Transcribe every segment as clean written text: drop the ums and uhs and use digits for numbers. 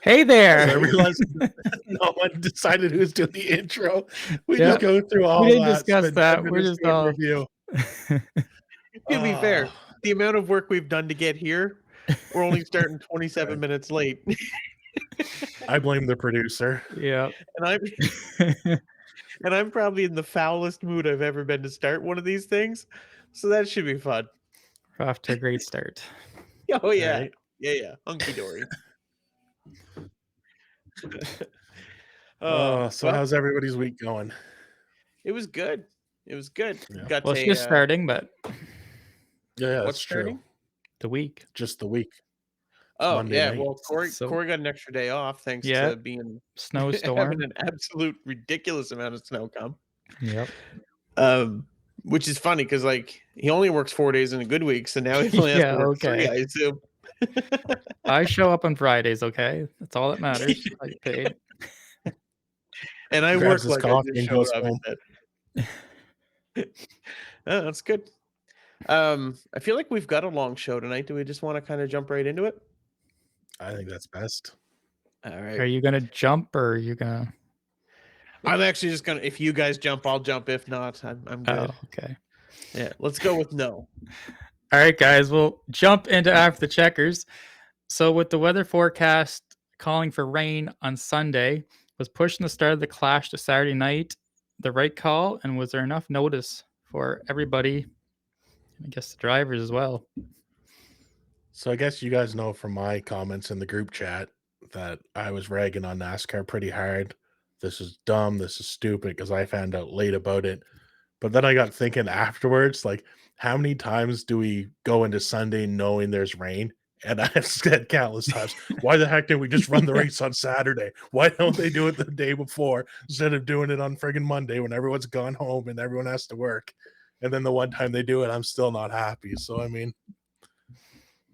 Hey So I there. realized no one decided who's doing the intro. We Yeah, just go through all we didn't that, discuss spend 10 that. We're minutes just doing all review. To be fair, Oh, the amount of work we've done to get here, we're only starting 27 right. minutes late. I blame the producer. yeah. and I'm and I'm probably in the foulest mood I've ever been to start one of these things. So that should be fun. We're off to a great start. Oh yeah. Right? Yeah. Hunky dory. So Well, how's everybody's week going? it was good. It was good. Yeah. Got Well, it's a just starting, but Yeah, what's that's true. starting? the week. Just the week. It's Oh Monday yeah. night. Well, So Corey got an extra day off thanks yeah, to being having snowstorm. an absolute ridiculous amount of snow come. Yep. Which is funny because like he only works 4 days in a good week, so now he only has to Yeah, work 3, okay. I assume. I show up on Fridays, okay? That's all that matters. I get paid. And I Grabs work his like I coffee just and showed goes up home. instead. Oh, that's good. I feel like we've got a long show tonight. Do we just want to kind of jump right into it? I think that's best. All Are right. you gonna jump or are you gonna I'm actually just gonna. If you guys jump, I'll jump. If not, I'm good. Oh, okay. Yeah, let's go with no. All right, guys, we'll jump into after the checkers. So with the weather forecast calling for rain on Sunday, was pushing the start of the clash to Saturday night the right call, and was there enough notice for everybody? I guess the drivers as well. So I guess you guys know from my comments in the group chat that I was ragging on NASCAR pretty hard. This is dumb. This is stupid because I found out late about it. But then I got thinking afterwards, like, how many times do we go into Sunday knowing there's rain? And I've said countless times, why the heck didn't we just run the race on Saturday? Why don't they do it the day before instead of doing it on friggin' Monday when everyone's gone home and everyone has to work? And then the one time they do it, I'm still not happy. So, I mean,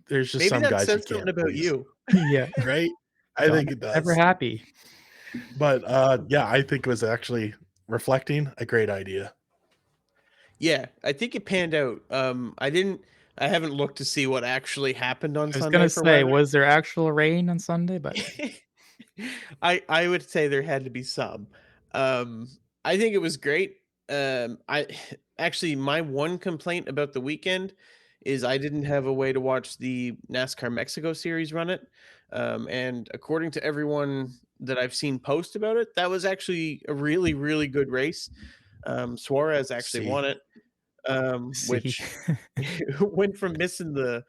there's just Maybe some that guys you says something can't about please, you. Yeah. right? I Don think it never does. happy. But yeah, I think it was actually reflecting a great idea. Yeah, I think it panned out. I haven't looked to see what actually happened on I was Sunday gonna for say, weather. was there actual rain on Sunday? But I would say there had to be some. I think it was great. I actually my one complaint about the weekend is I didn't have a way to watch the NASCAR Mexico series run it. And according to everyone that I've seen post about it, that was actually a really, really good race. Suarez actually See, won it, see, which went from missing the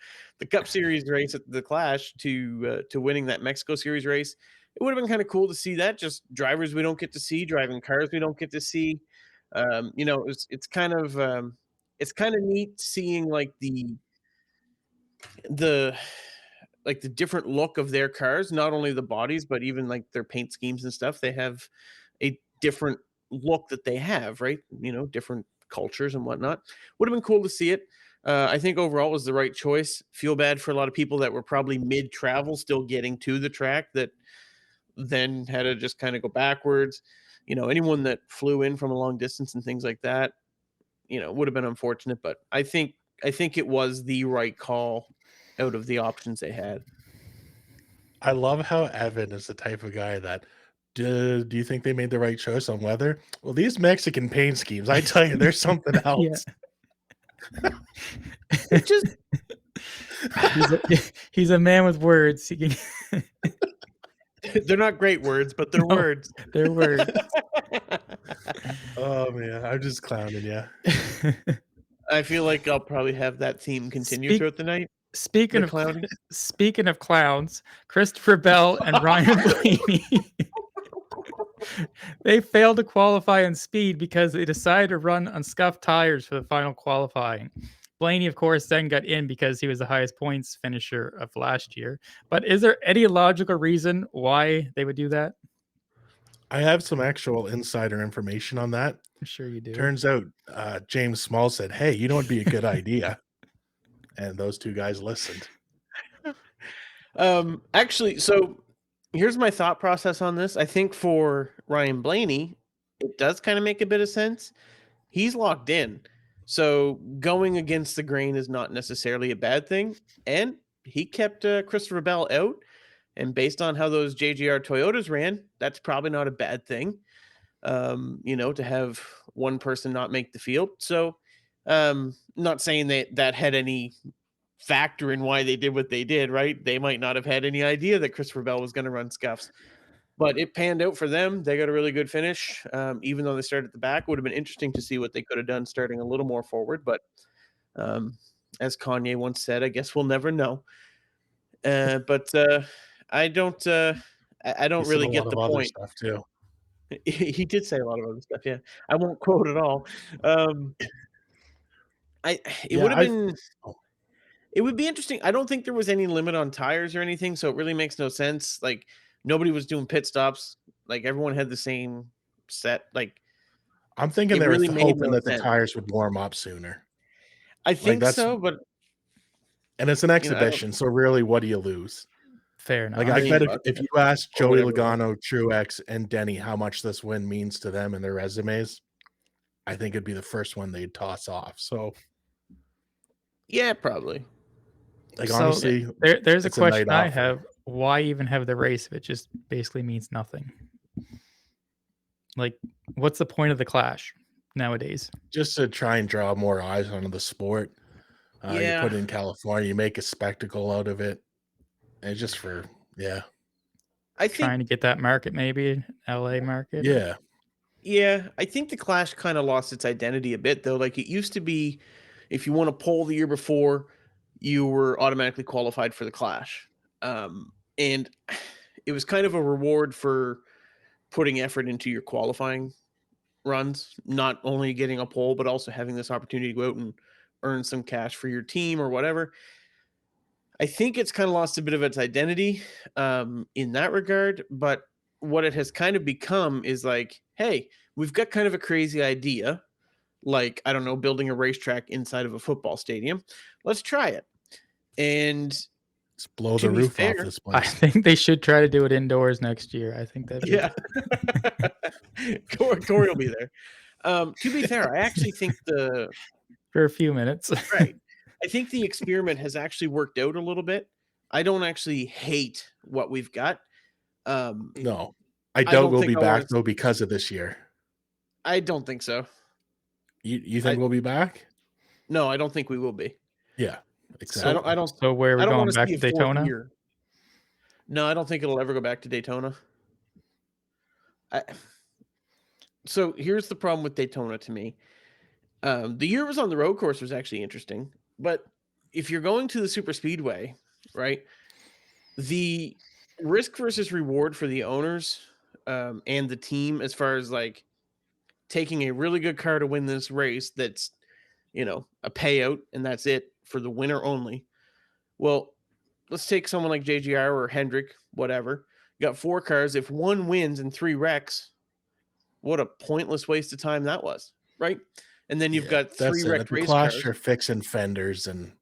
Cup Series race at the Clash to winning that Mexico Series race. It would have been kind of cool to see that. Just drivers we don't get to see, driving cars we don't get to see. It's kind of neat seeing the like the different look of their cars, not only the bodies but even like their paint schemes and stuff. They have a different look that they have, right? Different cultures and whatnot. Would have been cool to see it. I think overall it was the right choice. Feel bad for a lot of people that were probably mid travel still getting to the track that then had to just kind of go backwards. Anyone that flew in from a long distance and things like that, would have been unfortunate. But I think it was the right call out of the options they had. I love how Evan is the type of guy that do you think they made the right choice on weather? Well, these Mexican paint schemes, I tell you, there's something yeah. else. It just He's a man with words. He can, they're not great words, but they're no, words. they're words. Oh man, I'm just clowning you. I feel like I'll probably have that theme continue Speak, throughout the night. speaking The of clowning. speaking of clowns, Christopher Bell and Ryan Blaney. They failed to qualify in speed because they decided to run on scuffed tires for the final qualifying. Blaney, of course, then got in because he was the highest points finisher of last year. But is there any logical reason why they would do that? I have some actual insider information on that. I'm sure you do. Turns out James Small said, hey, you know what'd be a good idea? And those two guys listened. Actually, so here's my thought process on this. I think for Ryan Blaney, it does kind of make a bit of sense. He's locked in. So going against the grain is not necessarily a bad thing. And he kept Christopher Bell out. And based on how those JGR Toyotas ran, that's probably not a bad thing, to have one person not make the field. So, not saying that had any factor in why they did what they did, right? They might not have had any idea that Christopher Bell was going to run Scuffs, but it panned out for them. They got a really good finish, even though they started at the back. It would have been interesting to see what they could have done starting a little more forward, but as Kanye once said, I guess we'll never know. But I don't He said really a get lot the of other point. stuff too. He did say a lot of other stuff. Yeah, I won't quote it all. It Yeah, would have been. oh, It would be interesting. I don't think there was any limit on tires or anything, so it really makes no sense. Like nobody was doing pit stops. Like everyone had the same set. Like I'm thinking it they were really made hoping no that the sense. tires would warm up sooner. I Like think that's, so, but and it's an I exhibition. So really, what do you lose? Fair enough. Like A I million bet bucks, if you ask or Joey whatever it was. Logano, Truex, and Denny how much this win means to them and their resumes, I think it'd be the first one they'd toss off. So, Yeah, probably. like So honestly, there's a it's a night question I off for have. Why even have the race if it just basically means nothing? Like, what's the point of the clash nowadays? just to try and draw more eyes onto the sport. You Yeah. put it in California, you make a spectacle out of it, and just for I Trying think to get that market, maybe LA market. I think the Clash kind of lost its identity a bit though. Like it used to be, if you won a pole the year before, you were automatically qualified for the Clash. And it was kind of a reward for putting effort into your qualifying runs, not only getting a pole, but also having this opportunity to go out and earn some cash for your team or whatever. I think it's kind of lost a bit of its identity in that regard. But what it has kind of become is like, hey, we've got kind of a crazy idea, like, I don't know, building a racetrack inside of a football stadium. Let's try it. And just blow to the be roof off fair, this I place. think they should try to do it indoors next year. I think that'd be yeah, Korey will be there. To be fair, I actually think for a few minutes. right. I think the experiment has actually worked out a little bit. I don't actually hate what we've got. No, I I doubt don't we'll think be I back want to. though because of this year. I don't think so. You think I we'll be back? No, I don't think we will be. Yeah, I exactly. don't. I don't. So where are we I don't going want to back see to a fourth Daytona? year. No, I don't think it'll ever go back to Daytona. So here's the problem with Daytona to me. The year it was on the road course was actually interesting, but if you're going to the super speedway, right, the risk versus reward for the owners and the team, as far as like taking a really good car to win this race, that's a payout and that's it for the winner only. Well, let's take someone like JGR or Hendrick, whatever. You got 4 cars. If one wins and 3 wrecks, what a pointless waste of time that was, right? And then you've got 3 That's it. At wrecked the race Clash, cars. you're fixing fenders and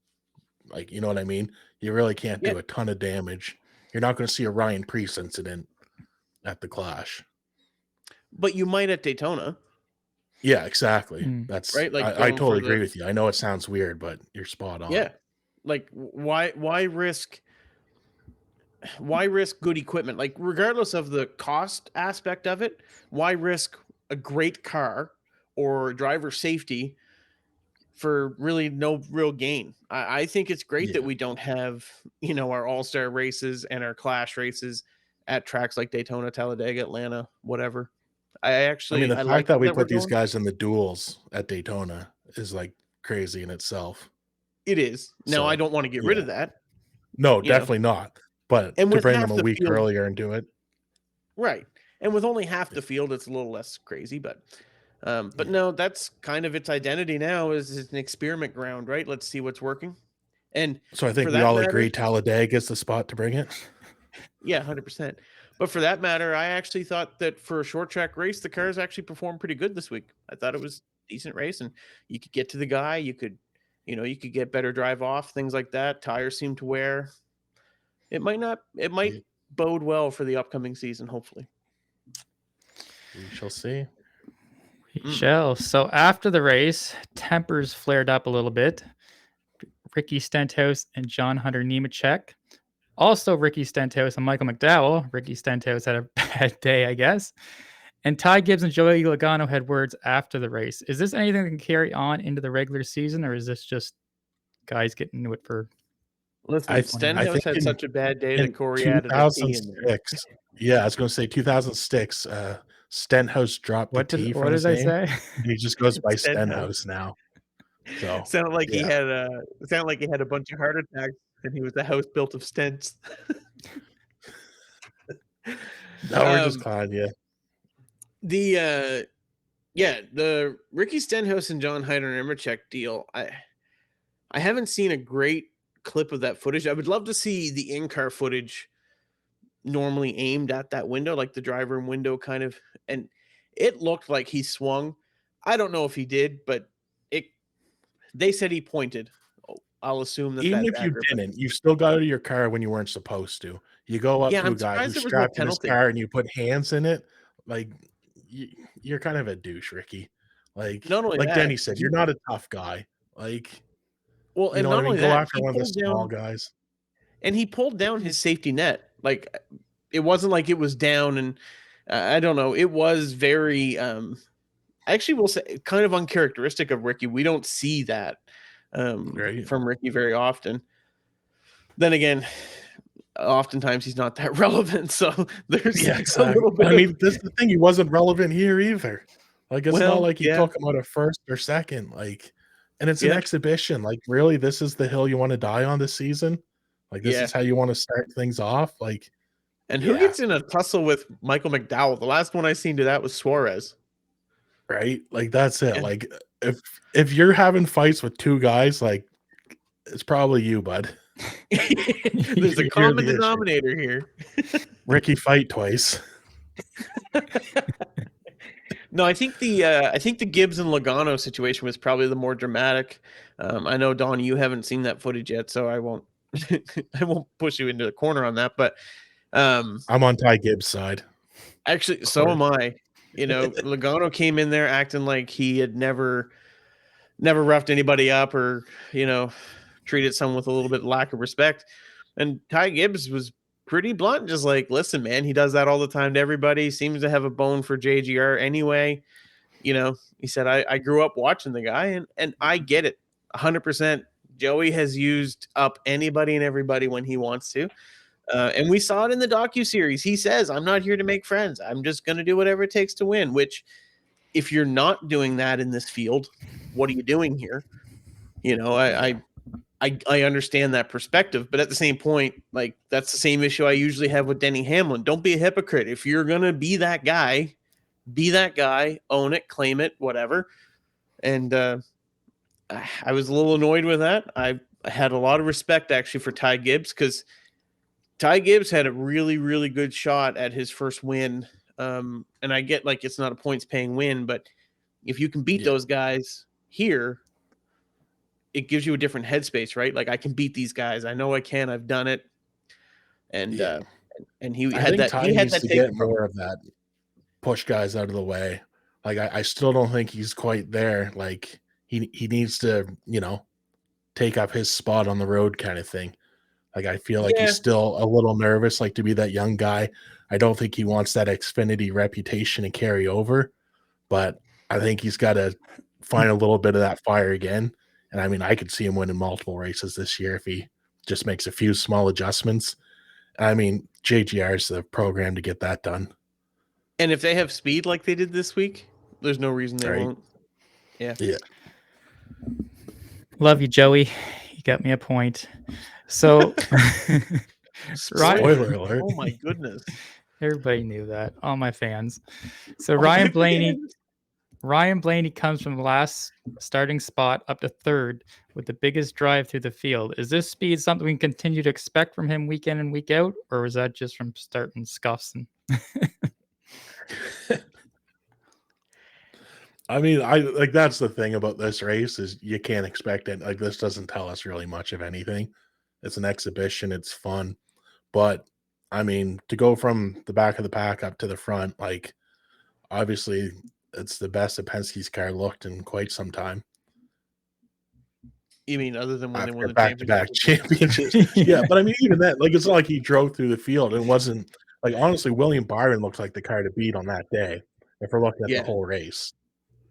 you know what I mean. You really can't Yeah, do a ton of damage. You're not going to see a Ryan Preece incident at the Clash. but you might at Daytona, Yeah, exactly. That's right? Like I going for totally agree with you. I know it sounds weird, but you're spot on. yeah. Like why risk good equipment? Like regardless of the cost aspect of it, why risk a great car or driver safety for really no real gain? I think it's great that Yeah. we don't have, our all-star races and our Clash races at tracks like Daytona, Talladega, Atlanta, whatever. I mean, the I fact like that we that we're put these going. guys in the duels at Daytona is like crazy in itself. It is. Now I So, don't want to get rid yeah. of that, No, definitely not. But And to with bring them half a the week field, earlier and do it. right. And with only half the field, it's a little less crazy, but no, that's kind of its identity now is it's an experiment ground, right? Let's see what's working. And So I for think we that all matter, agree Talladega is the spot to bring it. yeah, 100%. But for that matter, I actually thought that for a short track race, the cars actually performed pretty good this week. I thought it was a decent race, and you could get to the guy, you could get better drive off, things like that. Tires seem to wear. It might bode well for the upcoming season, hopefully. We shall see. We shall. So after the race, tempers flared up a little bit. Ricky Stenhouse and John Hunter Nemechek Also, Ricky Stenhouse and Michael McDowell. Ricky Stenhouse had a bad day, I guess. And Ty Gibbs and Joey Logano had words after the race. Is this anything that can carry on into the regular season, or is this just guys getting into it for? Listen, Stenhouse had such a bad day that Korey added a T in there. 2006. Yeah, I was going to say 2006. Stenhouse dropped the T from his name. Say? He just goes by Stenhouse. Stenhouse now. So sounded like he had a bunch of heart attacks, and he was a house built of stents. No, we're just calling you. The Ricky Stenhouse and John Heider Nemechek deal. I haven't seen a great clip of that footage. I would love to see the in-car footage normally aimed at that window, like the driver room window kind of, and it looked like he swung. I don't know if he did, but they said he pointed. I'll assume that even if you didn't, you still got out of your car when you weren't supposed to. You go up to a guy who's strapped in his car and you put hands in it. Like you're kind of a douche, Ricky. Like, not only like that, Denny said, you're not a tough guy. Like, well, you know what I mean? Go after one of the small guys. And he pulled down his safety net. Like, it wasn't like it was down, and I don't know. It was very, actually, we'll say, kind of uncharacteristic of Ricky. We don't see that from Ricky very often. Then again, oftentimes he's not that relevant. So there's a little bit. I mean, this is the thing. He wasn't relevant here either. Like, it's not like he took him out of first or second. Like, and it's an exhibition. Like, really, this is the hill you want to die on this season? Like, this is how you want to start things off? Like, and who gets in a tussle with Michael McDowell? The last one I seen do that was Suarez. Right? Like, that's it. Yeah. Like, if you're having fights with two guys, like, it's probably you, bud. There's a common denominator here. Ricky fight twice. No, I think the Gibbs and Logano situation was probably the more dramatic. I know, Don, you haven't seen that footage yet, so I won't push you into the corner on that. But I'm on Ty Gibbs' side. Actually, so am I. You know, Logano came in there acting like he had never roughed anybody up or, you know, treated someone with a little bit of lack of respect. And Ty Gibbs was pretty blunt, just like, listen, man, he does that all the time to everybody. Seems to have a bone for JGR anyway. You know, he said, I grew up watching the guy, and I get it 100%. Joey has used up anybody and everybody when he wants to. And we saw it in the docuseries. He says, I'm not here to make friends. I'm just going to do whatever it takes to win, which if you're not doing that in this field, what are you doing here? You know, I understand that perspective, but at the same point, like, that's the same issue I usually have with Denny Hamlin. Don't be a hypocrite. If you're going to be that guy, own it, claim it, whatever. And I was a little annoyed with that. I had a lot of respect actually for Ty Gibbs, because Ty Gibbs had a really, really good shot at his first win. And I get, like, it's not a points paying win, but if you can beat those guys here, it gives you a different headspace, right? Like, I can beat these guys. I know I can. I've done it. And he had that. He had that. Get more of that. Push guys out of the way. Like, I still don't think he's quite there. Like, he needs to, you know, take up his spot on the road kind of thing. Like, I feel like he's still a little nervous, like, to be that young guy. I don't think he wants that Xfinity reputation to carry over, but I think he's got to find a little bit of that fire again. And I mean, I could see him winning multiple races this year if he just makes a few small adjustments. I mean, JGR is the program to get that done. And if they have speed like they did this week, there's no reason they won't. Yeah. Love you, Joey. You got me a point. So, spoiler alert. Oh my goodness. Everybody knew that. All my fans. So Ryan Blaney comes from the last starting spot up to third with the biggest drive through the field. Is this speed something we can continue to expect from him week in and week out, or is that just from starting Scuffs? I mean, that's the thing about this race is you can't expect it. Like, this doesn't tell us really much of anything. It's an exhibition. It's fun. But, I mean, to go from the back of the pack up to the front, like, obviously it's the best that Penske's car looked in quite some time. You mean other than when they won the back-to-back championship? championships. Yeah, but I mean, even that, like, it's not like he drove through the field and wasn't like, honestly, William Byron looks like the car to beat on that day if we're looking at the Yeah. whole race.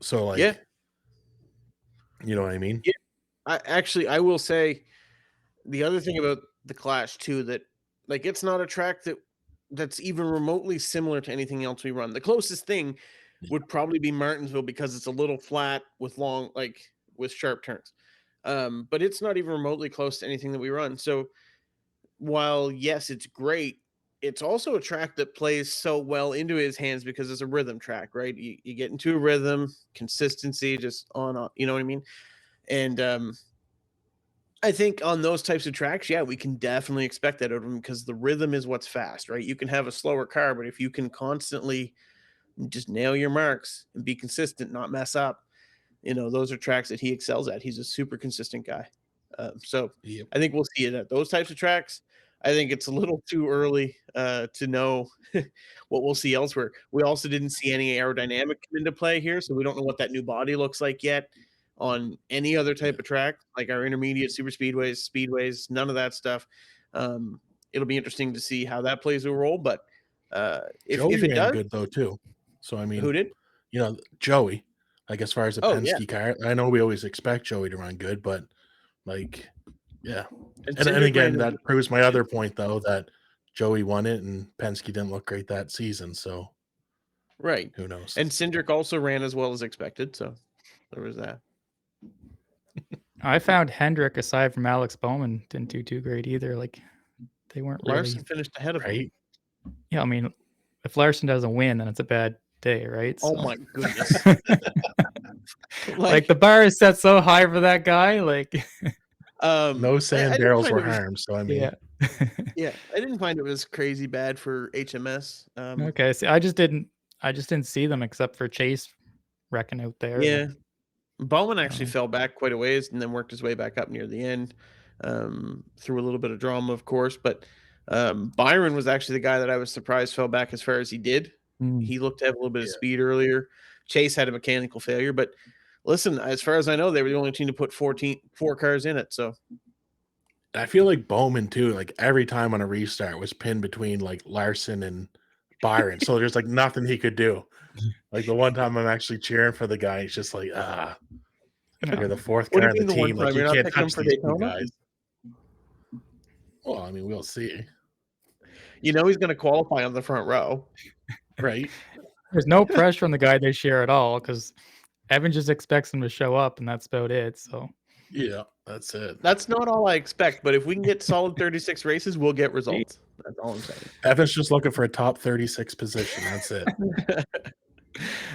So, like, Yeah. you know what I mean? Yeah. I will say the other thing about the Clash too, that like it's not a track that's even remotely similar to anything else we run. The closest thing would probably be Martinsville because it's a little flat with with sharp turns. But it's not even remotely close to anything that we run. So while yes, it's great, it's also a track that plays so well into his hands because it's a rhythm track, right? You get into a rhythm, consistency, just on, you know what I mean? And I think on those types of tracks, yeah, we can definitely expect that out of him because the rhythm is what's fast, right? You can have a slower car, but if you can constantly just nail your marks and be consistent, not mess up, those are tracks that he excels at. He's a super consistent guy. So Yep. I think we'll see it at those types of tracks. I think it's a little too early to know what we'll see elsewhere. We also didn't see any aerodynamic come into play here, so we don't know what that new body looks like yet on any other type of track, like our intermediate super speedways, none of that stuff. It'll be interesting to see how that plays a role, but if Joey it ran does, good though too. So I mean, who did? Joey, like as far as a Oh yeah, Penske car, I know we always expect Joey to run good, but like, yeah. and And Cindric ran again, that proves my other point though, that Joey won it and Penske didn't look great that season. So right, who knows? and Cindric also ran as well as expected, so there was that. I found Hendrick, aside from Alex Bowman, didn't do too great either. Like they weren't Larson really. finished ahead of him. Right? Yeah, I mean, if Larson doesn't win, then it's a bad day, right? Oh So- my goodness! like the bar is set so high for that guy. Like, No sand I didn't barrels find were it was- harmed. So I mean, yeah. Yeah, I didn't find it was crazy bad for HMS. Okay, see, I just didn't see them except for Chase wrecking out there. Yeah, Bowman actually Um, fell back quite a ways and then worked his way back up near the end, through a little bit of drama, of course. But Byron was actually the guy that I was surprised fell back as far as he did. Mm. He looked to have a little bit of Yeah. speed earlier. Chase had a mechanical failure, but listen, as far as I know, they were the only team to put four cars in it. So I feel like Bowman too, like every time on a restart was pinned between like Larson and Byron. So there's like nothing he could do. Like the one time I'm actually cheering for the guy, he's just like, you're the fourth what do car you on mean the the one team. Like time you you're not can't picking him touch for these two Daytona? guys. Well, I mean, we'll see. You know he's going to qualify on the front row. Right? There's no pressure on the guy this year at all because Evan just expects him to show up, and that's about it. So Yeah, that's it. That's not all I expect, but if we can get solid 36 races, we'll get results. That's all I'm saying. Evan's just looking for a top 36 position. That's it.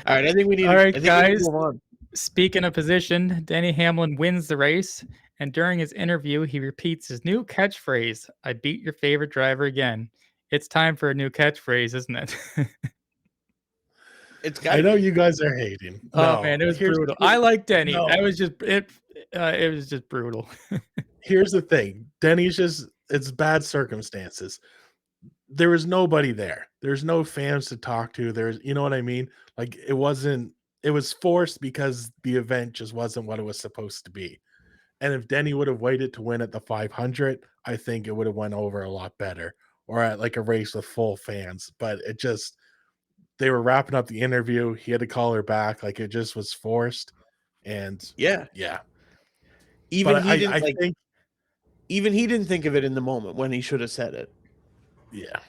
All right, I think we need. All right, I think we need guys. to move on. Speaking of position, Denny Hamlin wins the race, and during his interview, he repeats his new catchphrase, "I beat your favorite driver again." It's time for a new catchphrase, isn't it? It's got. I know you guys are hating. Oh No, man, it was here's- brutal. I like Denny. No. It was just it was just brutal. Here's the thing. Denny's just it's bad circumstances. There was nobody there. There's no fans to talk to. There's you know what I mean? Like it was forced because the event just wasn't what it was supposed to be. And if Denny would have waited to win at the 500, I think it would have went over a lot better or at like a race with full fans, but it just they were wrapping up the interview. He had to call her back. Like it just was forced. And Yeah. But He didn't I like. think Even he didn't think of it in the moment when he should have said it. yeah.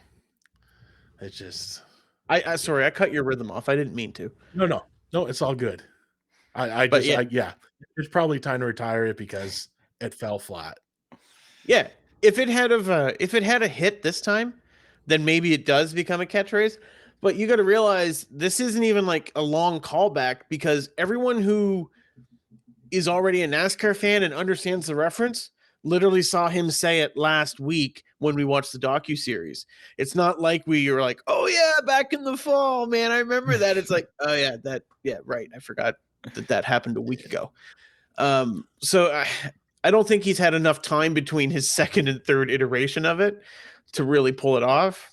It's just I sorry, I cut your rhythm off. I didn't mean to. no, it's all good. It's probably time to retire it because it fell flat. Yeah, if it had a hit this time, then maybe it does become a catchphrase. But you got to realize this isn't even like a long callback because everyone who is already a NASCAR fan and understands the reference literally saw him say it last week when we watched the docuseries. It's not like we were like, oh yeah, back in the fall, man, I remember that. It's like, oh yeah, right. I forgot that happened a week ago. So I don't think he's had enough time between his second and third iteration of it to really pull it off.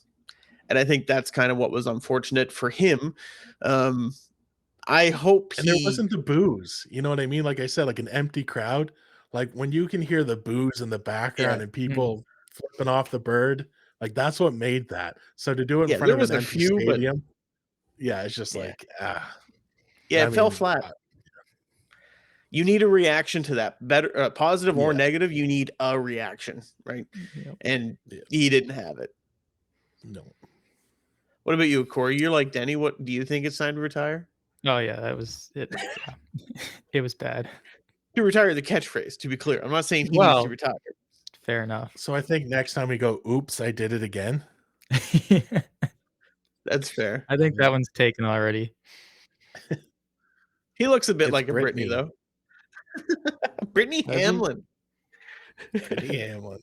And I think that's kind of what was unfortunate for him. I hope And there wasn't the booze. You know what I mean? Like I said, like an empty crowd. Like when you can hear the boos in the background Yeah. and people flipping off the bird, like that's what made that. So to do it in Yeah, front there of was an a empty few, but stadium, yeah, it's just yeah. like Yeah, I it fell mean, flat. You need a reaction to that. Better positive or Yes. negative, you need a reaction, right? Yep. And Yes. he didn't have it. No. What about you, Korey? You're like Denny. What do you think it's time to retire? Oh yeah, that was it. Yeah. It was bad. To retire the catchphrase, to be clear. I'm not saying he needs to Well, retire. fair enough. So I think next time we go, oops, I did it again. That's fair. I think that one's taken already. He looks a bit It's like a Britney, though. Brittany Does he? Hamlin. Brittany Hamlin.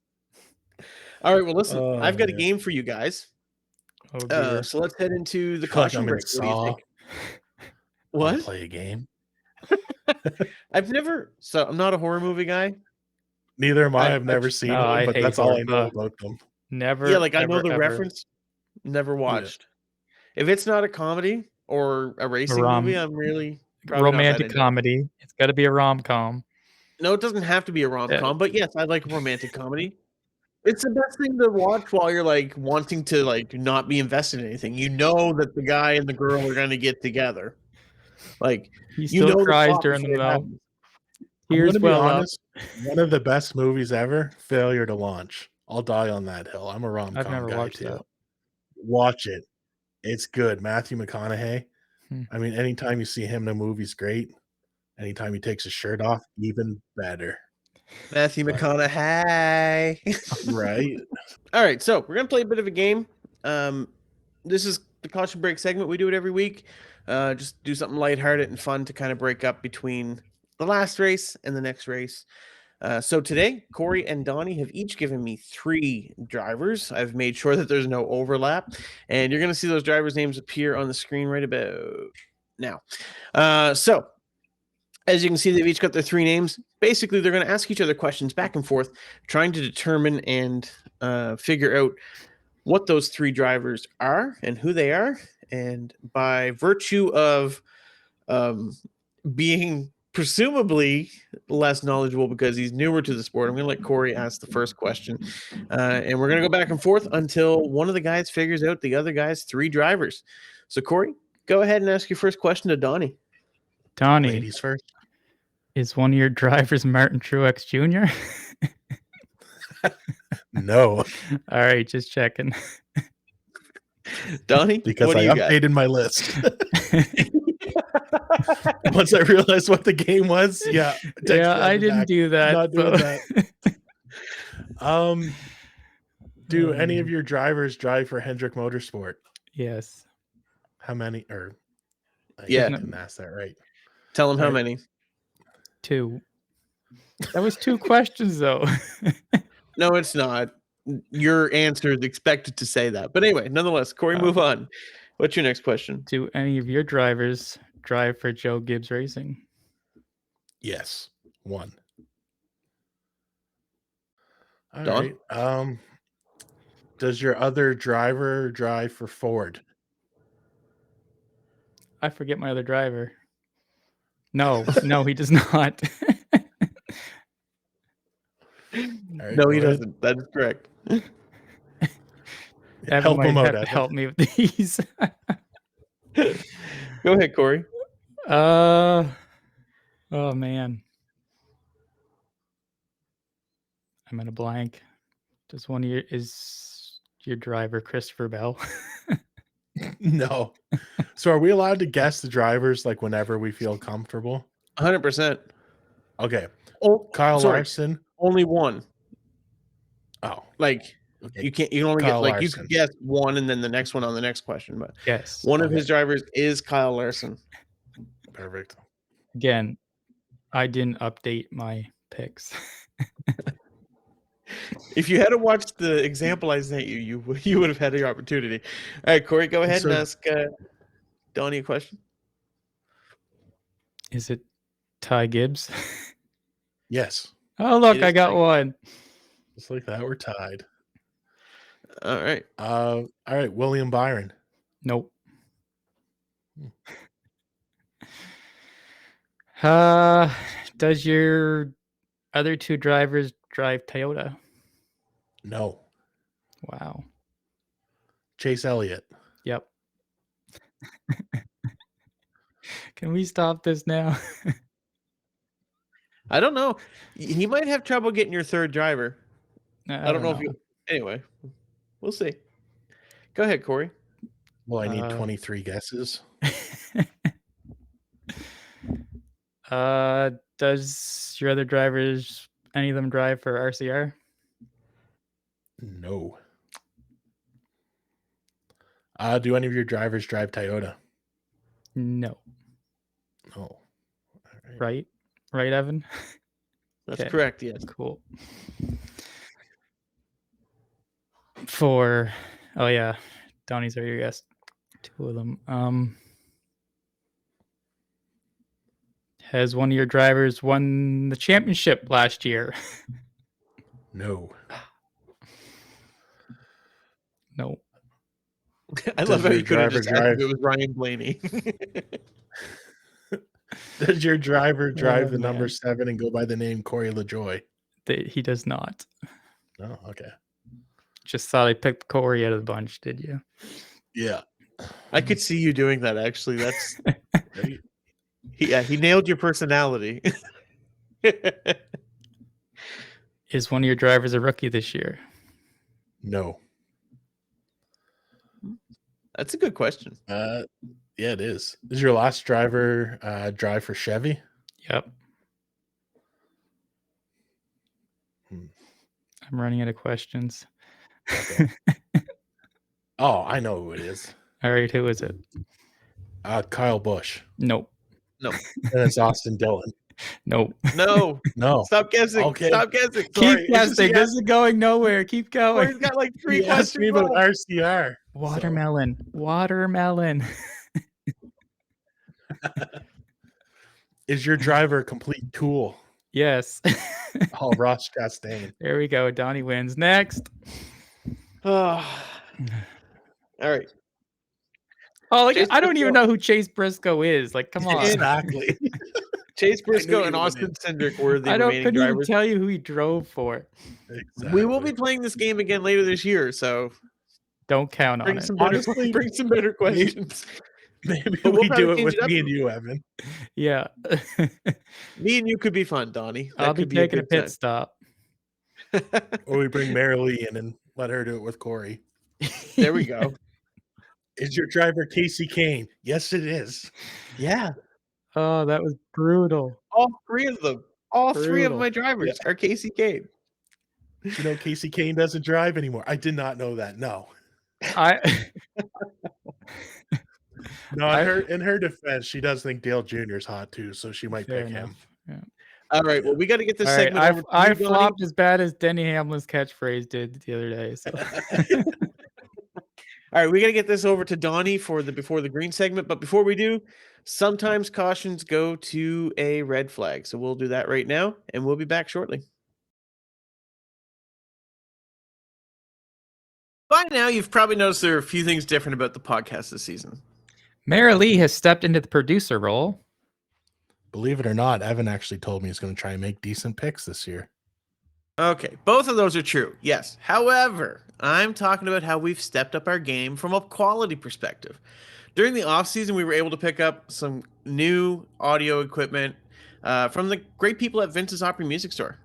All right, well, listen, Oh, I've got a man. game for you guys. Oh dear. So let's head into the I feel like caution I'm in break. What do you Saw. think? Wanna What? play a game? I've never. So I'm not a horror movie guy. Neither am I. I- I've never I've- seen No, one, I but hate that's all I know horror. about them. Never. Yeah, like I know ever, the ever. reference. Never watched. If it's not a comedy or a racing movie, I'm really probably not that romantic into it. comedy. It's got to be a rom-com. No, it doesn't have to be a rom-com, but yes, I like a romantic comedy. It's the best thing to watch while you're like wanting to like not be invested in anything. You know that the guy and the girl are going to get together. Like He you still know the cries plot during them before it though. happens. I'm Tears gonna be well up. honest. One of the best movies ever, Failure to Launch. I'll die on that hill. I'm a I've rom-com never guy watched too. that. Watch it. It's good. Matthew McConaughey. Hmm. I mean, anytime you see him in a movie's great. Anytime he takes his shirt off, even better. Matthew But- McConaughey. Right? All right, so we're gonna play a bit of a game. This is the caution break segment. We do it every week. Just do something lighthearted and fun to kind of break up between the last race and the next race. So today, Korey and Donnie have each given me 3 drivers. I've made sure that there's no overlap, and you're going to see those drivers' names appear on the screen right about now. So as you can see, they've each got their 3 names. Basically, they're going to ask each other questions back and forth, trying to determine and figure out what those 3 drivers are and who they are. And by virtue of being presumably less knowledgeable because he's newer to the sport, I'm going to let Korey ask the first question. And we're going to go back and forth until one of the guys figures out the other guy's 3 drivers. So, Korey, go ahead and ask your first question to Donnie. Donnie, Ladies first. is one of your drivers Martin Truex Jr.? No, All right, just checking. Donnie, because what do I you got? updated my list. Once I realized what the game was, yeah. Yeah, I didn't do that. Not doing that. Do Oh, any of man. your drivers drive for Hendrick Motorsport? Yes. How many? Or Yeah. I didn't ask that right. Tell him how All right. many. 2. That was 2 questions though. No, it's not. Your answer is expected to say that. But anyway, nonetheless, Korey, move on. What's your next question? Do any of your drivers drive for Joe Gibbs Racing? Yes, 1. All Don? right. Does your other driver drive for Ford? I forget my other driver. No, he does not. All right, No, go he ahead. doesn't. That is correct. Evan Help might him out, have to Evan. help me with these. Go ahead, Korey. Oh man. I'm in a blank. Is your driver Christopher Bell? No. So are we allowed to guess the drivers like whenever we feel comfortable? 100%. Okay. Oh, Kyle sorry. Larson. Only one. Oh, Like okay. you can only Kyle get like you Larson. can guess one and then the next one on the next question. But Yes. one of Okay. his drivers is Kyle Larson. Perfect. Again, I didn't update my picks. If you had to watch the example I sent you would have had your opportunity. All right, Korey, go ahead and So- ask Donnie a question. Is it Ty Gibbs? Yes. Oh look, It I is got Ty one. Just like that, we're tied. All right. All right, William Byron. Nope. Does your Other two drivers drive Toyota. No. Wow. Chase Elliott. Yep. Can we stop this now? I don't know. He might have trouble getting your third driver. I don't know if you. Anyway, we'll see. Go ahead, Korey. Well, I need 23 guesses. Does your other drivers, any of them drive for RCR? No. Do any of your drivers drive Toyota? No. No. Right, Evan? That's correct, yes. Cool. Oh yeah, Donnie's already guessed 2 of them. Has one of your drivers won the championship last year? No. I love how you could have just asked if it was Ryan Blaney. Does your driver drive the number 7 and go by the name Korey LaJoy? He does not. Oh, okay. Just thought I picked Korey out of the bunch, did you? Yeah. I could see you doing that, actually. That's he nailed your personality. Is one of your drivers a rookie this year? No. That's a good question. Yeah, it is. Is your last driver drive for Chevy? Yep. I'm running out of questions. Okay. Oh, I know who it is. All right, who is it? Kyle Busch. Nope. No. And it's Austin Dillon. Nope. No. No. Stop guessing. Okay. Stop guessing. Keep guessing. This is going nowhere. Keep going. He's got like 3 questions. Asked me about RCR. Watermelon. So. Watermelon. Is your driver a complete tool? Yes. Oh, Ross Chastain. There we go. Donnie wins. Next. All right. Oh, like, I don't even know who Chase Briscoe is. Like, come on. Exactly. Chase Briscoe and Austin Cindric were the remaining couldn't drivers. Even tell you who he drove for. Exactly. We will be playing this game again later this year, so don't count on it. Honestly, bring some better questions. Maybe we do it with me and you, Evan. Yeah. Me and you could be fun, Donnie. I'll be taking a pit stop. Or we bring Marilee in and let her do it with Korey. There we go. Is your driver Casey Kane? Yes, it is. Yeah. Oh, that was brutal. All 3 of them. All 3 of my drivers are Casey Kane. You know, Casey Kane doesn't drive anymore. I did not know that. No. In her defense, she does think Dale Jr. is hot too, so she might pick him. Yeah. All right. Well, we got to get this segment over. I flopped as bad as Denny Hamlin's catchphrase did the other day. So. All right, we got to get this over to Donnie for the Before the Green segment. But before we do, sometimes cautions go to a red flag. So we'll do that right now, and we'll be back shortly. By now, you've probably noticed there are a few things different about the podcast this season. Marilee has stepped into the producer role. Believe it or not, Evan actually told me he's going to try and make decent picks this year. Okay, both of those are true, yes. However, I'm talking about how we've stepped up our game from a quality perspective. During the off-season, we were able to pick up some new audio equipment from the great people at Vince's Opry Music Store.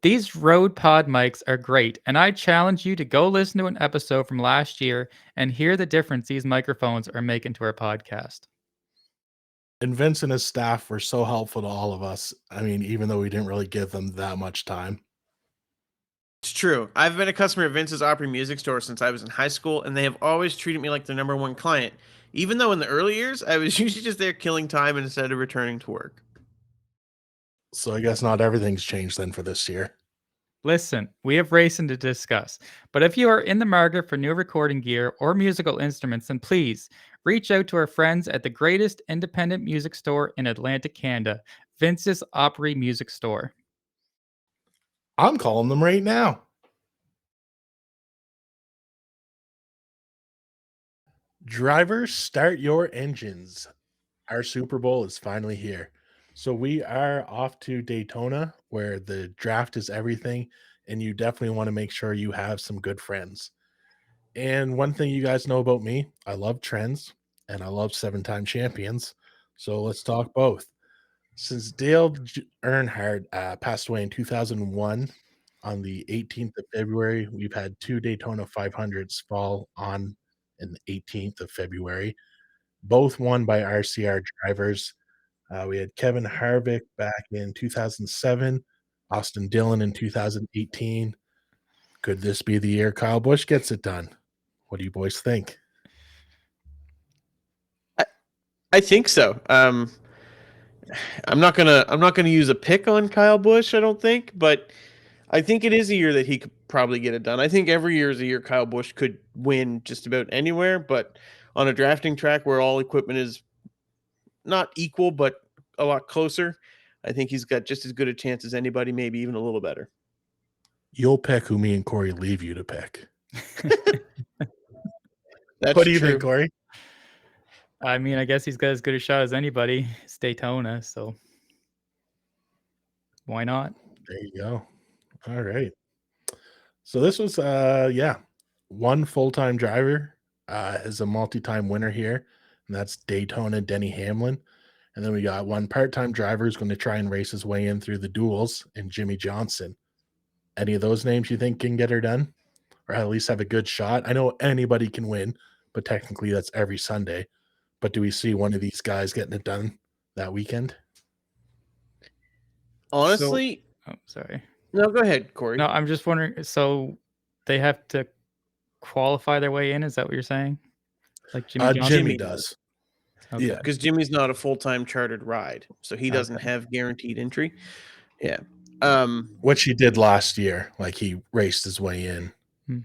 These Rode Pod mics are great, and I challenge you to go listen to an episode from last year and hear the difference these microphones are making to our podcast. And Vince and his staff were so helpful to all of us. I mean, even though we didn't really give them that much time. It's true. I've been a customer of Vince's Opry Music Store since I was in high school, and they have always treated me like their #1 client. Even though in the early years, I was usually just there killing time instead of returning to work. So I guess not everything's changed then for this year. Listen, we have racing to discuss, but if you are in the market for new recording gear or musical instruments, then please reach out to our friends at the greatest independent music store in Atlantic Canada, Vince's Opry Music Store. I'm calling them right now. Drivers, start your engines. Our Super Bowl is finally here. So we are off to Daytona, where the draft is everything, and you definitely want to make sure you have some good friends. And one thing you guys know about me, I love trends and I love 7-time champions. So let's talk both. Since Earnhardt passed away in 2001 on the 18th of February, we've had 2 Daytona 500s fall on in the 18th of February, both won by RCR drivers. We had Kevin Harvick back in 2007, Austin Dillon in 2018. Could this be the year Kyle Busch gets it done? What do you boys think? I think so. I'm not gonna use a pick on Kyle Busch, I don't think, but I think it is a year that he could probably get it done. I think every year is a year Kyle Busch could win just about anywhere, but on a drafting track where all equipment is not equal but a lot closer, I think he's got just as good a chance as anybody, maybe even a little better. You'll pick who me and Korey leave you to pick. That's What do you true. think, Korey? I mean, I guess he's got as good a shot as anybody. It's Daytona, so why not? There you go. All right. So this was one full-time driver is a multi-time winner here, and that's Daytona Denny Hamlin. And then we got one part-time driver who's going to try and race his way in through the duels, and Jimmy Johnson. Any of those names you think can get her done, or at least have a good shot? I know anybody can win, but technically that's every Sunday. But do we see one of these guys getting it done that weekend? Honestly, Oh, sorry. no, go ahead, Korey. No, I'm just wondering. So they have to qualify their way in? Is that what you're saying? Like Jimmy Johnson? Jimmy does. Okay. Yeah. Because Jimmy's not a full-time chartered ride, so he doesn't Okay. have guaranteed entry. Yeah. Which he did last year. Like he raced his way in.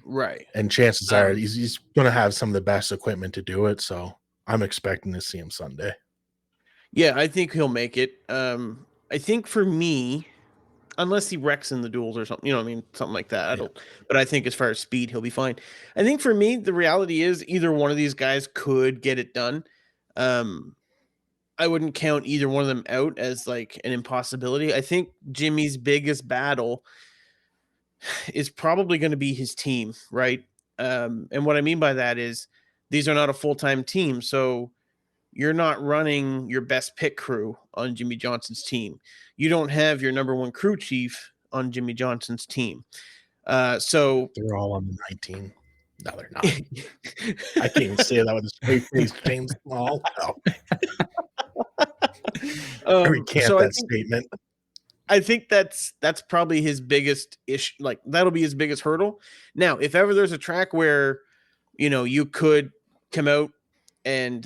Right. And chances are he's going to have some of the best equipment to do it. So I'm expecting to see him Sunday. Yeah, I think he'll make it. I think for me, unless he wrecks in the duels or something, something like that. But I think as far as speed, he'll be fine. I think for me, the reality is either one of these guys could get it done. I wouldn't count either one of them out as like an impossibility. I think Jimmy's biggest battle is probably going to be his team, right? And what I mean by that is these are not a full-time team, so you're not running your best pit crew on Jimmy Johnson's team. You don't have your number one crew chief on Jimmy Johnson's team. So they're all on the 19. No, they're not. I can't even say that with a straight face, James Small. No. I recant that statement. I think that's probably his biggest issue. Like that'll be his biggest hurdle. Now, if ever there's a track where, you could come out and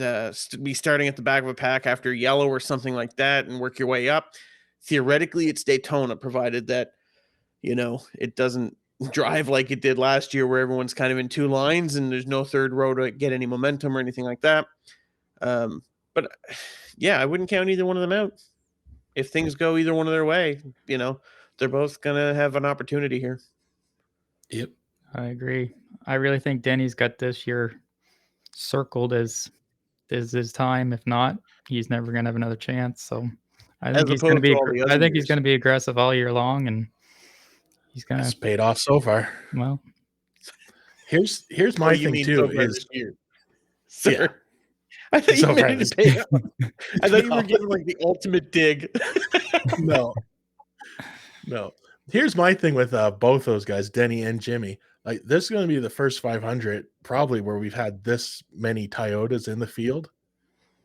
be starting at the back of a pack after yellow or something like that and work your way up, theoretically it's Daytona, provided that, it doesn't drive like it did last year where everyone's kind of in two lines and there's no third row to get any momentum or anything like that. But yeah, I wouldn't count either one of them out. If things go either one of their way, they're both going to have an opportunity here. Yep. I agree. I really think Denny's got this year circled as his time. If not, he's never going to have another chance. So I think he's going to be. He's going to be aggressive all year long, and he's going to. It's paid off so far. Well, here's my thing too. Is sir. Yeah. I thought you meant to pay off. I thought you were giving like the ultimate dig. No. Here's my thing with both those guys, Denny and Jimmy. Like this is going to be the first 500 probably where we've had this many Toyotas in the field.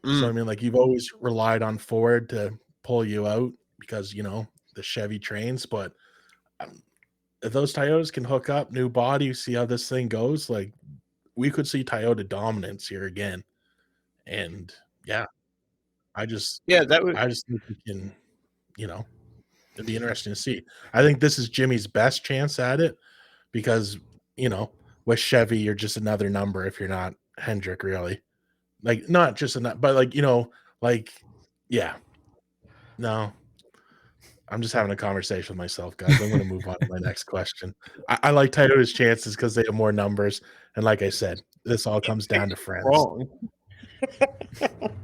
So I mean, like you've always relied on Ford to pull you out because the Chevy trains, but if those Toyotas can hook up, new body, see how this thing goes, like we could see Toyota dominance here again. And yeah, I just think we can, it'd be interesting to see. I think this is Jimmy's best chance at it because, with Chevy, you're just another number if you're not Hendrick, really. Like, not just but yeah. No, I'm just having a conversation with myself, guys. I'm going to move on to my next question. I like Toyota's chances because they have more numbers. And like I said, this all comes down to friends. Wrong.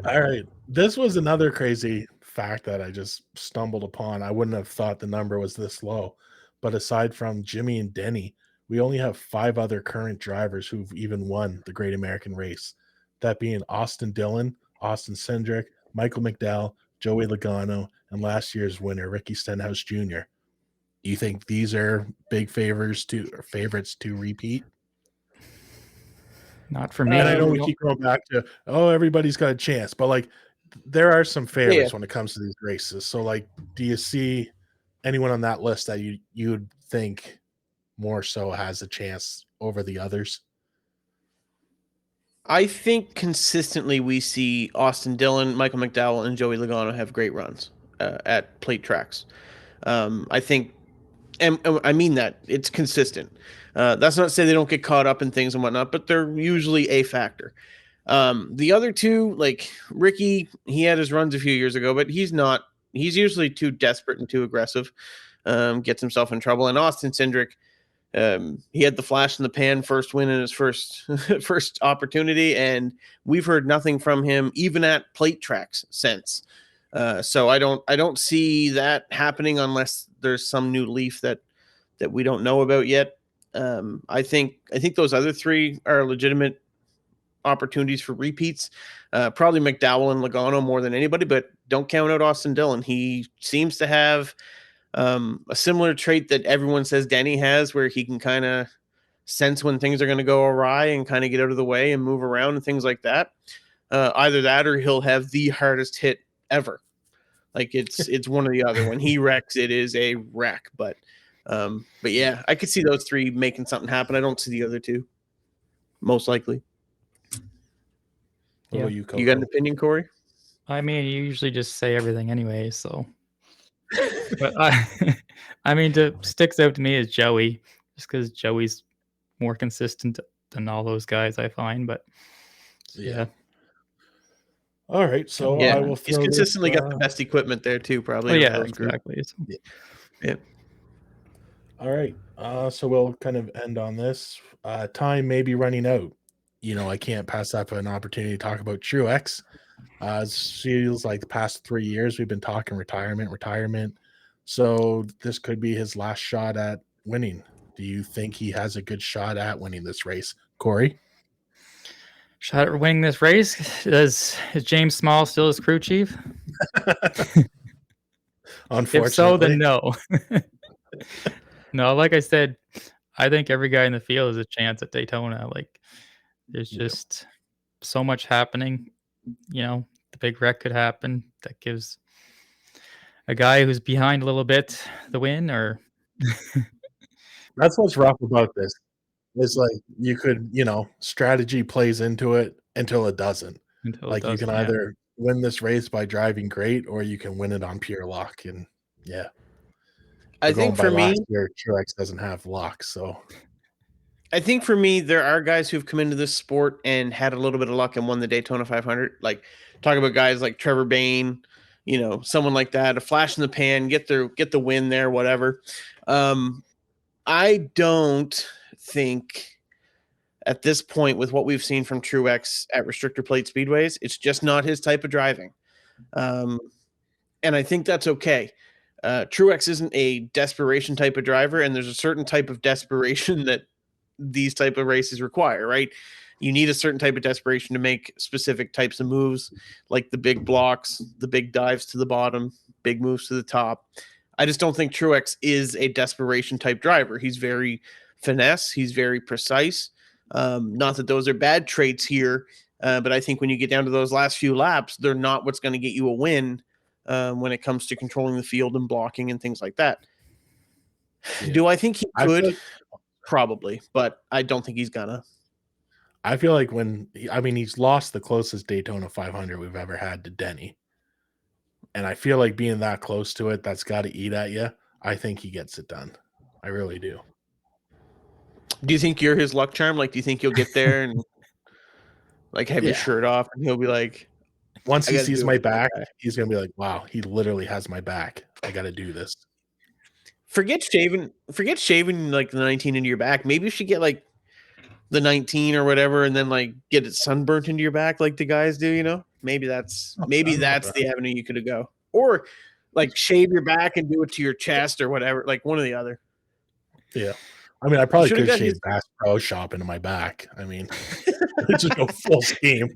All right. This was another crazy fact that I just stumbled upon. I wouldn't have thought the number was this low. But aside from Jimmy and Denny, we only have 5 other current drivers who've even won the Great American Race. That being Austin Dillon, Austin Cindric, Michael McDowell, Joey Logano, and last year's winner, Ricky Stenhouse Jr. Do you think these are big favorites to repeat? Not for me. And I know we keep going back to, everybody's got a chance, but like there are some favorites when it comes to these races. So like, do you see anyone on that list that you'd think more so has a chance over the others? I think consistently we see Austin Dillon, Michael McDowell, and Joey Logano have great runs at plate tracks. I think, and I mean that it's consistent. That's not to say they don't get caught up in things and whatnot, but they're usually a factor. The other two, like Ricky, he had his runs a few years ago, but he's usually too desperate and too aggressive, gets himself in trouble. And Austin Cindric, he had the flash in the pan first win in his first opportunity, and we've heard nothing from him even at plate tracks since. So I don't see that happening unless there's some new leaf that we don't know about yet. I think those other 3 are legitimate opportunities for repeats. Probably McDowell and Logano more than anybody, but don't count out Austin Dillon. He seems to have a similar trait that everyone says Denny has, where he can kind of sense when things are going to go awry and kind of get out of the way and move around and things like that. Either that or he'll have the hardest hit ever. Like it's one or the other. When he wrecks, it is a wreck. But yeah, I could see those 3 making something happen. I don't see the other 2, most likely. What about you, Coco? You got an opinion, Korey? I mean, you usually just say everything anyway, so. But I mean, sticks out to me is Joey, just because Joey's more consistent than all those guys I find. But yeah. All right, so yeah, I will. He's consistently got the best equipment there too, probably. Oh, yeah, exactly. Yeah. All right, so we'll kind of end on this. Time may be running out. I can't pass up an opportunity to talk about Truex. It feels like the past 3 years we've been talking retirement. So this could be his last shot at winning. Do you think he has a good shot at winning this race, Korey? Shot at winning this race? Is James Small still his crew chief? Unfortunately. If so, then no. No, like I said, I think every guy in the field has a chance at Daytona. Like, there's just so much happening. The big wreck could happen that gives a guy who's behind a little bit the win, or that's what's rough about this. It's like you could, strategy plays into it until it doesn't. You can either win this race by driving great, or you can win it on pure luck. And I think for me, last year, Truex doesn't have luck. So I think for me, there are guys who've come into this sport and had a little bit of luck and won the Daytona 500. Like, talk about guys like Trevor Bayne, someone like that, a flash in the pan, get the win there, whatever. I don't think at this point, with what we've seen from Truex at restrictor plate speedways, it's just not his type of driving. And I think that's okay. Truex isn't a desperation type of driver, and there's a certain type of desperation that these type of races require, right? You need a certain type of desperation to make specific types of moves, like the big blocks, the big dives to the bottom, big moves to the top. I just don't think Truex is a desperation type driver. He's very finesse. He's very precise. Not that those are bad traits here, but I think when you get down to those last few laps, they're not what's going to get you a win when it comes to controlling the field and blocking and things like that. Yeah. Do I think he could? Probably, but I don't think he's gonna. I feel like he's lost the closest Daytona 500 we've ever had to Denny. And I feel like being that close to it, that's got to eat at you. I think he gets it done. I really do. Do you think you're his luck charm? Like, do you think you'll get there and like have your shirt off and he'll be like, once he sees my back, he's going to be like, wow, he literally has my back. I got to do this. Forget shaving like the 19 into your back. Maybe you should get like the 19 or whatever and then like get it sunburnt into your back like the guys do, Maybe that's the avenue you could go. or like shave your back and do it to your chest or whatever, like one or the other. Yeah. I mean, I probably should've could got shave his- Bass Pro Shop into my back. I mean, just go full scheme.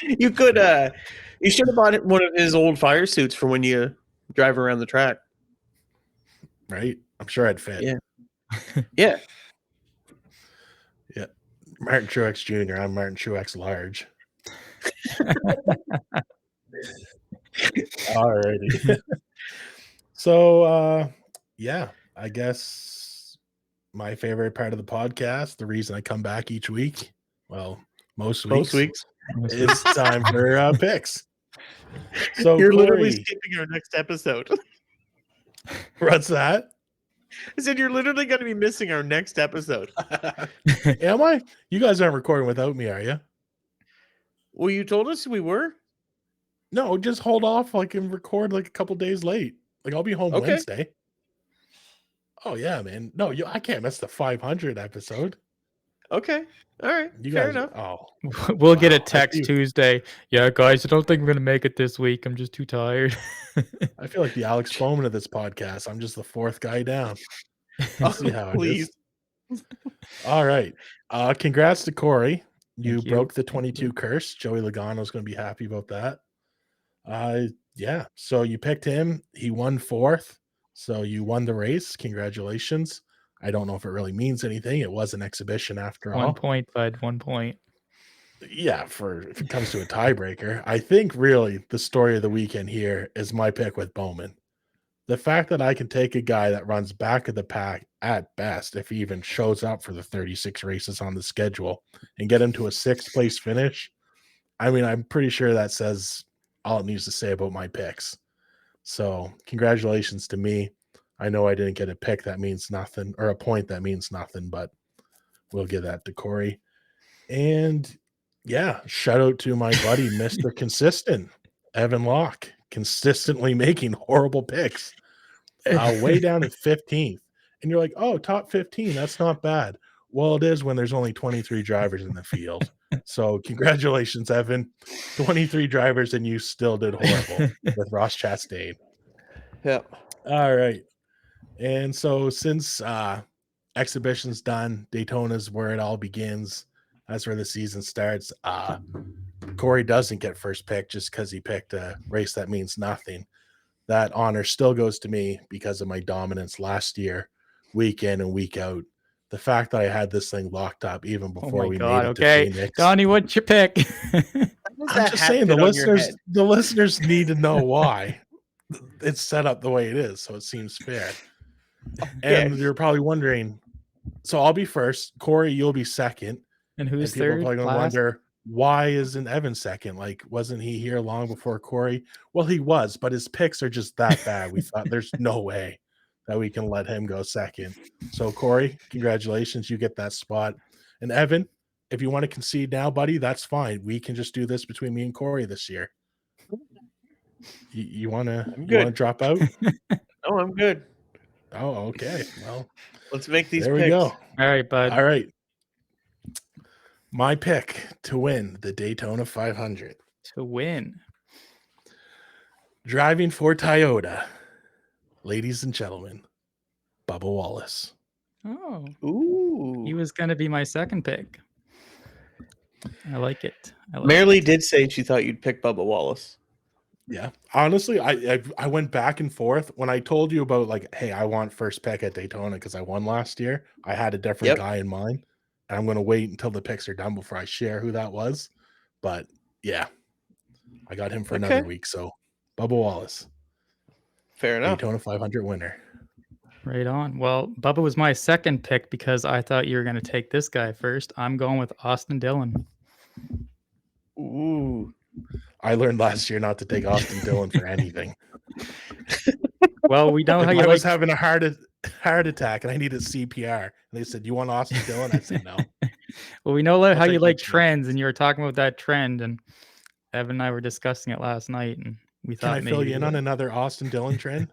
You could, you should have bought one of his old fire suits for when you drive around the track. Right? I'm sure I'd fit. Yeah. Yeah. Yeah. Martin Truex Jr. I'm Martin Truex Large. Alrighty. So, yeah, I guess my favorite part of the podcast, the reason I come back each week, well, most weeks. It's time for picks. So You're Korey, literally skipping our next episode. What's that? I said you're literally going to be missing our next episode. Am I? You guys aren't recording without me, are you? Well, you told us we were. No, just hold off. I can record like a couple days late. Like I'll be home Okay. Wednesday. Oh yeah, man. No, I can't miss the 500 episode. Okay. All right. You Fair guys. enough. Oh, We'll get a Wow, I text see. Tuesday. Yeah, guys, I don't think I'm gonna make it this week. I'm just too tired. I feel like the Alex Bowman of this podcast. I'm just the fourth guy down. Oh, See how please. it is. All right. Congrats to Korey. You Thank you. broke the 22 curse. Joey Logano's going to be happy about that. Yeah. So you picked him. He won fourth. So you won the race. Congratulations. I don't know if it really means anything. It was an exhibition after all. 1 point, bud. 1 point. Yeah, if it comes to a tiebreaker, I think really the story of the weekend here is my pick with Bowman. The fact that I can take a guy that runs back of the pack at best, if he even shows up for the 36 races on the schedule, and get him to a 6th place finish, I mean, I'm pretty sure that says all it needs to say about my picks. So congratulations to me. I know I didn't get a pick that means nothing, or a point that means nothing, but we'll give that to Korey. And yeah, shout out to my buddy, Mr. Consistent, Evan Locke, consistently making horrible picks. Way down at 15th. And you're like, oh, top 15, that's not bad. Well, it is when there's only 23 drivers in the field. So congratulations, Evan. 23 drivers, and you still did horrible with Ross Chastain. Yeah. All right. And so since exhibition's done, Daytona's where it all begins. That's where the season starts. Korey doesn't get first pick just because he picked a race that means nothing. That honor still goes to me because of my dominance last year, week in and week out. The fact that I had this thing locked up even before we made it to Phoenix. Donnie, what's your pick? I'm just saying the listeners need to know why it's set up the way it is, so it seems fair. And you're probably wondering, so I'll be first, Korey, you'll be second. And who's people third? are probably going to wonder, why isn't Evan second? Like, wasn't he here long before Korey? Well, he was, but his picks are just that bad. We thought there's no way that we can let him go second. So, Korey, congratulations. You get that spot. And Evan, if you want to concede now, buddy, that's fine. We can just do this between me and Korey this year. You want to drop out? Oh, I'm good. Oh, okay. Well, let's make these there picks. We go. All right, bud. All right. My pick to win the Daytona 500. To win. Driving for Toyota, ladies and gentlemen, Bubba Wallace. Oh. Ooh. He was going to be my second pick. I like it. Marilee did say she thought you'd pick Bubba Wallace. Yeah. Honestly, I went back and forth. When I told you about, like, hey, I want first pick at Daytona because I won last year, I had a different guy in mind. And I'm going to wait until the picks are done before I share who that was. But, yeah, I got him for another week. So, Bubba Wallace. Fair enough. Daytona 500 winner. Right on. Well, Bubba was my second pick because I thought you were going to take this guy first. I'm going with Austin Dillon. Ooh. I learned last year not to take Austin Dillon for anything. Well, we know how you I was having a heart attack and I needed CPR. And they said, "You want Austin Dillon?" I said, "No." Well, we know how you like trends, and you were talking about that trend, and Evan and I were discussing it last night, and we thought Can I fill you in on another Austin Dillon trend?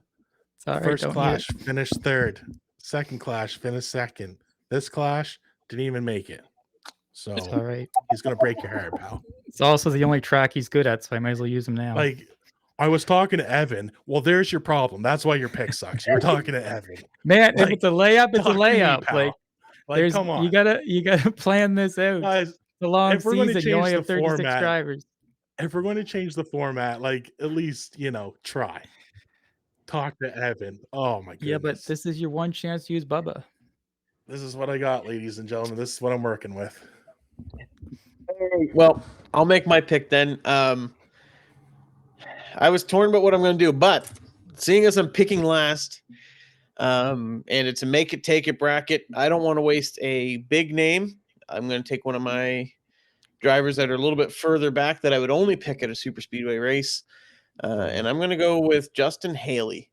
It's all right, First clash, finished third. Second clash, finished second. This clash didn't even make it. So it's all right. He's gonna break your heart, pal. It's also the only track he's good at, so I might as well use him now. Like, I was talking to Evan. Well, there's your problem. That's why your pick sucks. You were talking to Evan. Man, Like, if it's a layup, it's a talk to me, layup. pal. Like, there's come on. you gotta plan this out. Guys, It's a long if we're going to season. You only change the have 36 format, drivers. if we're going to change the format, like at least, try. Talk to Evan. Oh my goodness. Yeah, but this is your one chance to use Bubba. This is what I got, ladies and gentlemen. This is what I'm working with. Well, I'll make my pick then. I was torn about what I'm going to do, but seeing as I'm picking last, and it's a make it take it bracket, I don't want to waste a big name. I'm going to take one of my drivers that are a little bit further back that I would only pick at a super speedway race, and I'm going to go with Justin Haley.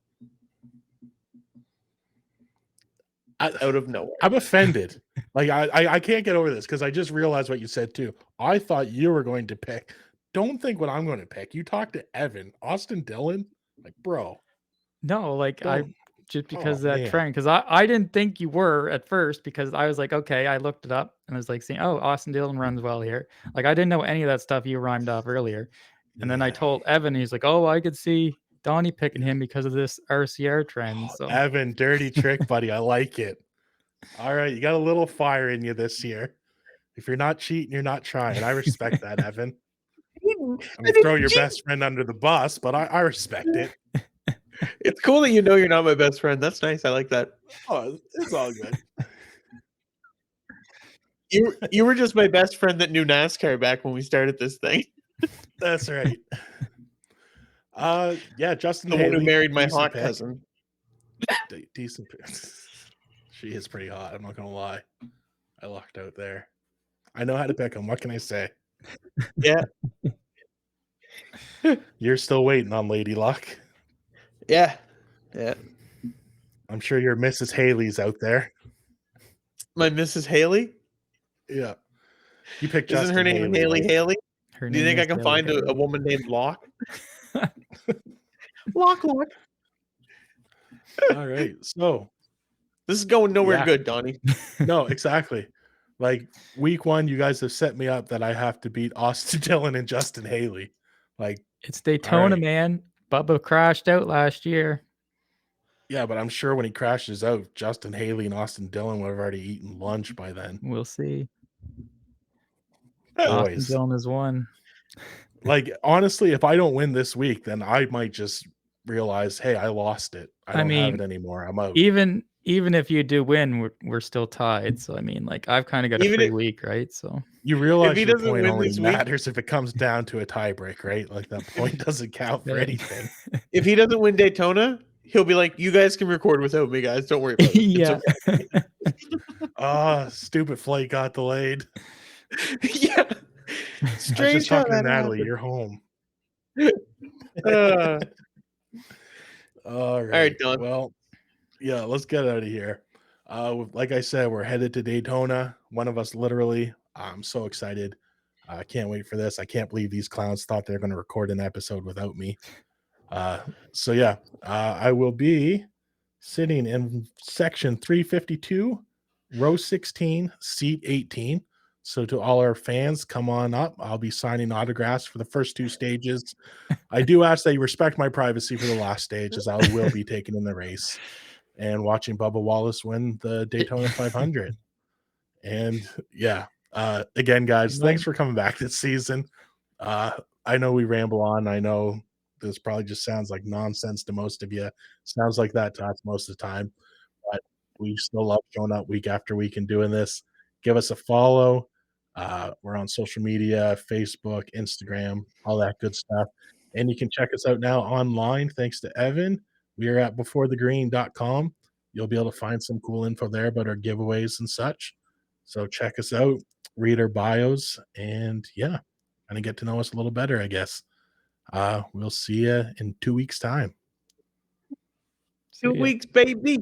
Out of nowhere. I'm offended. Like I can't get over this because I just realized what you said too. I thought you were going to pick. Don't think what I'm going to pick. You talked to Evan, Austin Dillon, like bro. No, like I Don't. just because of Oh, that man. trend. Because I didn't think you were at first because I was like, okay, I looked it up and I was like saying, oh, Austin Dillon runs well here. Like I didn't know any of that stuff you rhymed off earlier. And then I Yeah. told Evan, he's like, oh, I could see Donnie picking him because of this RCR trend. Oh, So Evan, dirty trick, buddy. I like it. All right, you got a little fire in you this year. If you're not cheating, you're not trying. I respect that, Evan. I'm gonna throw your best friend under the bus, but I respect it. It's cool that you know you're not my best friend. That's nice. I like that. Oh, it's all good. You were just my best friend that knew NASCAR back when we started this thing. That's right. Yeah, Justin The Haley, one who married my decent hot pick. cousin. Decent pick. She is pretty hot. I'm not gonna lie. I lucked out there. I know how to pick them. What can I say? Yeah. You're still waiting on Lady Luck. Yeah. Yeah. I'm sure your Mrs. Haley's out there. My Mrs. Haley? Yeah. You picked Isn't Justin her name Haley. Haley? her Do you name think I is can Haley find Haley. a woman named Locke? Locke. All right. So This is going nowhere Yeah. good, Donnie. no, exactly. Like week 1, you guys have set me up that I have to beat Austin Dillon and Justin Haley. Like, It's Daytona, right. man. Bubba crashed out last year. yeah, but I'm sure when he crashes out, Justin Haley and Austin Dillon would have already eaten lunch by then. We'll see. Austin Boys. Dillon has won. Like, honestly, if I don't win this week, then I might just realize, hey, I lost it. I don't have it anymore. I'm out. Even if you do win, we're still tied. So I mean, like I've kind of got a Even free if- week, right? So You realize he your doesn't point win only this week- matters if it comes down to a tiebreak, right? Like that point doesn't count for Yeah. anything. If he doesn't win Daytona, he'll be like, you guys can record without me, guys. Don't worry about it. yeah. Stupid flight got delayed. Yeah. I was Strange just how talking to that Natalie. happened. You're home. Uh, All right, Don. Well, yeah, let's get out of here. Like I said, we're headed to Daytona. One of us literally. I'm so excited. I can't wait for this. I can't believe these clowns thought they're going to record an episode without me. So yeah, I will be sitting in section 352, row 16, seat 18. So to all our fans, come on up. I'll be signing autographs for the first 2 stages. I do ask that you respect my privacy for the last stage, as I will be taking in the race and watching Bubba Wallace win the Daytona 500. And yeah, again, guys, thanks for coming back this season. I know we ramble on. I know this probably just sounds like nonsense to most of you. Sounds like that to us most of the time, but we still love showing up week after week and doing this. Give us a follow. We're on social media, Facebook, Instagram, all that good stuff. And you can check us out now online. Thanks to Evan. We are at beforethegreen.com. You'll be able to find some cool info there about our giveaways and such. So check us out, read our bios, and yeah, kind of get to know us a little better, I guess. We'll see you in 2 weeks' time. 2 weeks, baby.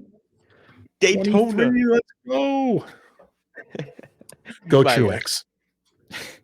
Daytona. 23, let's go. Go Bye, Truex. guys.